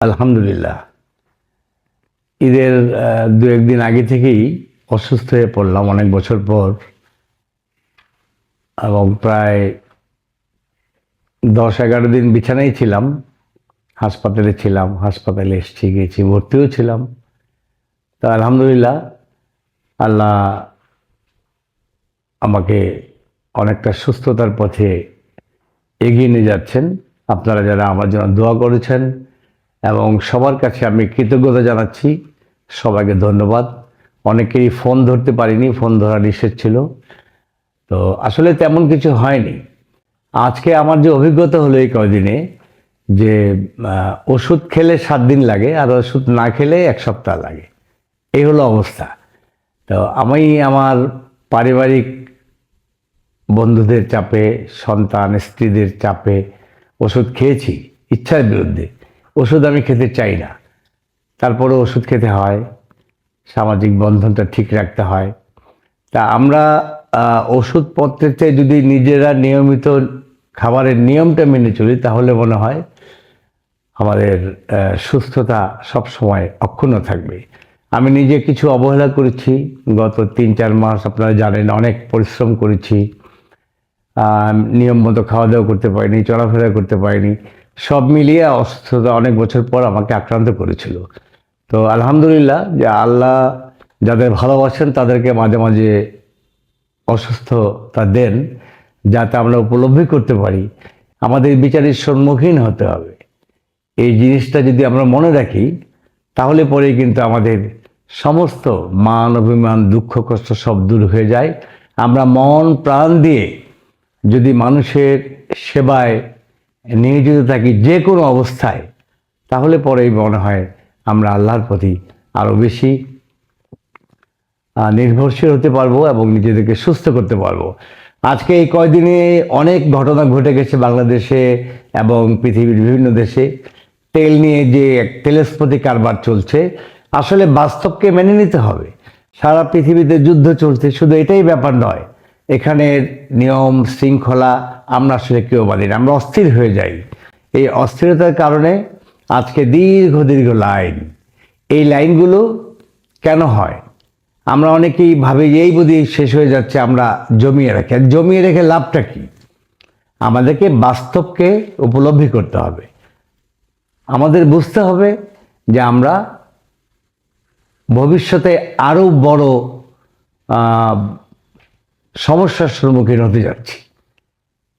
আলহামদুলিল্লাহ। ঈদের দু একদিন আগে থেকেই অসুস্থ হয়ে পড়লাম অনেক বছর পর, এবং প্রায় 10-11 দিন বিছানায় ছিলাম। হাসপাতালে ছিলাম, হাসপাতালে এসেছি, গেছি, ভর্তিও ছিলাম। তা আলহামদুলিল্লাহ, আল্লাহ আমাকে অনেকটা সুস্থতার পথে এগিয়ে নিয়ে যাচ্ছেন। আপনারা যারা আমার জন্য দোয়া করেছেন এবং সবার কাছে আমি কৃতজ্ঞতা জানাচ্ছি, সবাইকে ধন্যবাদ। অনেকেরই ফোন ধরতে পারিনি, ফোন ধরা নিষেধ ছিল। তো আসলে তেমন কিছু হয়নি। আজকে আমার যে অভিজ্ঞতা হলো এই কয়দিনে, যে ওষুধ খেলে 7 দিন লাগে আর ওষুধ না খেলে 1 সপ্তাহ লাগে, এই হলো অবস্থা। তো আমি আমার পারিবারিক বন্ধুদের চাপে, সন্তান স্ত্রীদের চাপে ওষুধ খেয়েছি, ইচ্ছার বিরুদ্ধে। ওষুধ আমি খেতে চাই না, তারপরে ওষুধ খেতে হয়, সামাজিক বন্ধনটা ঠিক রাখতে হয়। তা আমরা ওষুধপত্রের চেয়ে যদি নিজেরা নিয়মিত খাবারের নিয়মটা মেনে চলি, তাহলে মনে হয় আমাদের সুস্থতা সবসময় অক্ষুণ্ণ থাকবে। আমি নিজে কিছু অবহেলা করেছি গত 3-4 মাস, আপনারা জানেন, অনেক পরিশ্রম করেছি। নিয়ম মতো খাওয়া দাওয়া করতে পারিনি, চলাফেরা করতে পারিনি। সব মিলিয়ে অসুস্থতা অনেক বছর পর আমাকে আক্রান্ত করেছিল। তো আলহামদুলিল্লাহ, যে আল্লাহ যাদের ভালোবাসেন তাদেরকে মাঝে মাঝে অসুস্থতা দেন, যাতে আমরা উপলব্ধি করতে পারি আমাদের বিচারের সম্মুখীন হতে হবে। এই জিনিসটা যদি আমরা মনে রাখি, তাহলে পরেই কিন্তু আমাদের সমস্ত মান অভিমান, দুঃখ কষ্ট সব দূর হয়ে যায়। আমরা মন প্রাণ দিয়ে যদি মানুষের সেবায় নিয়োজিত থাকি যে কোনো অবস্থায়, তাহলে পরেই মনে হয় আমরা আল্লাহর প্রতি আরও বেশি নির্ভরশীল হতে পারবো এবং নিজেদেরকে সুস্থ করতে পারবো। আজকে এই কয়দিনে অনেক ঘটনা ঘটে গেছে বাংলাদেশে এবং পৃথিবীর বিভিন্ন দেশে। তেল নিয়ে যে তেলস্পতি কারবার চলছে, আসলে বাস্তবকে মেনে নিতে হবে। সারা পৃথিবীতে যুদ্ধ চলছে, শুধু এটাই ব্যাপার নয়, এখানের নিয়ম শৃঙ্খলা আমরা আসলে কেউ মানি না, আমরা অস্থির হয়ে যাই। এই অস্থিরতার কারণে আজকে দীর্ঘ দীর্ঘ লাইন। এই লাইনগুলো কেন হয়? আমরা অনেকেই ভাবি যে এই বুঝি শেষ হয়ে যাচ্ছে, আমরা জমিয়ে রাখি। আর জমিয়ে রেখে লাভটা কি? আমাদেরকে বাস্তবকে উপলব্ধি করতে হবে। আমাদের বুঝতে হবে যে আমরা ভবিষ্যতে আরও বড় সমস্যার সম্মুখীন হতে যাচ্ছি।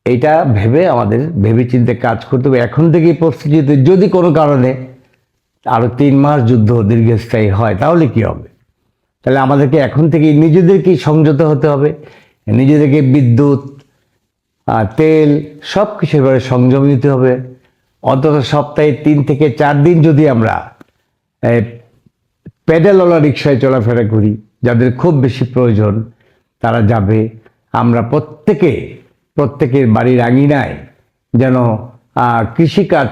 এইটা ভেবে আমাদের ভেবেচিন্তে কাজ করতে হবে। এখন থেকেই প্রস্তুতি, যদি কোনো কারণে আরও 3 মাস যুদ্ধ দীর্ঘস্থায়ী হয়, তাহলে কি হবে? তাহলে আমাদেরকে এখন থেকেই নিজেদেরকেই সংযত হতে হবে। নিজেদেরকে বিদ্যুৎ, তেল সব কিছু এবারে সংযম দিতে হবে। অন্তত সপ্তাহে 3 থেকে 4 দিন যদি আমরা প্যাডেলওয়ালা রিক্সায় চলাফেরা করি, যাদের খুব বেশি প্রয়োজন তারা যাবে। আমরা প্রত্যেকের বাড়ির আঙিনায় যেন কৃষিকাজ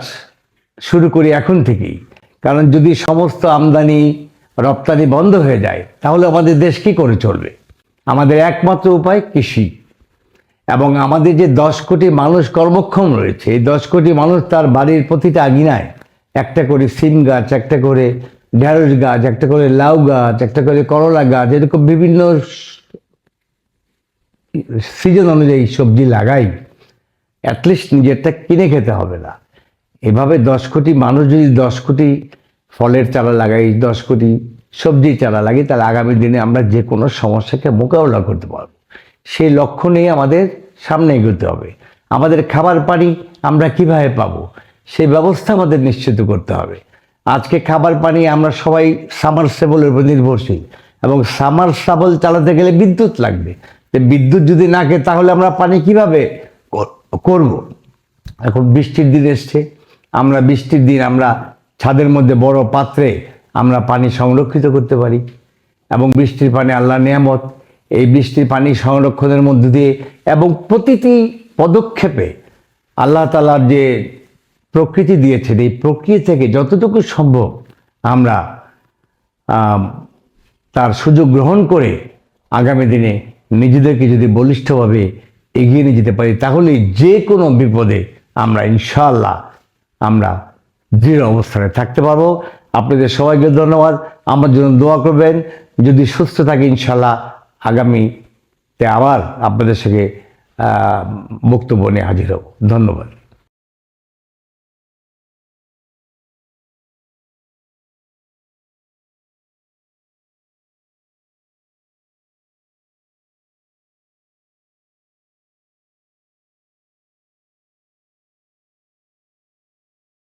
শুরু করি এখন থেকেই। কারণ যদি সমস্ত আমদানি রপ্তানি বন্ধ হয়ে যায়, তাহলে আমাদের দেশ কী করে চলবে? আমাদের একমাত্র উপায় কৃষি। এবং আমাদের যে 10 কোটি মানুষ কর্মক্ষম রয়েছে, এই 10 কোটি মানুষ তার বাড়ির প্রতিটা আঙিনায় একটা করে সিম গাছ, একটা করে ঢেঁড়স গাছ, একটা করে লাউ গাছ, একটা করে করলা গাছ, এরকম বিভিন্ন সিজন অনুযায়ী সবজি লাগাই। অ্যাটলিস্ট নিজেরটা কিনে খেতে হবে না। এভাবে 10 কোটি মানুষ যদি 10 কোটি ফলের চারা লাগাই, 10 কোটি সবজির চারা লাগাই, তাহলে আগামী দিনে আমরা যে কোনো সমস্যাকে মোকাবেলা করতে পারব। সেই লক্ষ্য নিয়ে আমাদের সামনে এগোতে হবে। আমাদের খাবার পানি আমরা কিভাবে পাবো, সেই ব্যবস্থা আমাদের নিশ্চিত করতে হবে। আজকে খাবার পানি আমরা সবাই সামারসেবলের উপর নির্ভরশীল, এবং সামারসেবল চালাতে গেলে বিদ্যুৎ লাগবে। বিদ্যুৎ যদি না থাকে, তাহলে আমরা পানি কিভাবে করব? এখন বৃষ্টির দিন এসছে, আমরা বৃষ্টির দিন আমরা ছাদের মধ্যে বড় পাত্রে আমরা পানি সংরক্ষিত করতে পারি। এবং বৃষ্টির পানি আল্লাহর নিয়ামত। এই বৃষ্টির পানি সংরক্ষণের মধ্য দিয়ে এবং প্রতিটি পদক্ষেপে আল্লাহ তাআলার যে প্রকৃতি দিয়েছেন, এই প্রকৃতি থেকে যতটুকু সম্ভব আমরা তার সুযোগ গ্রহণ করে আগামী দিনে নিজেদেরকে যদি বলিষ্ঠভাবে এগিয়ে নিয়ে যেতে পারি, তাহলে যে কোনো বিপদে আমরা ইনশাআল্লাহ আমরা দৃঢ় অবস্থানে থাকতে পারবো। আপনাদের সবাইকে ধন্যবাদ। আমার জন্য দোয়া করবেন। যদি সুস্থ থাকি ইনশাল্লাহ আগামীতে আবার আপনাদের সঙ্গে বক্তব্য নিয়ে হাজির হব। ধন্যবাদ।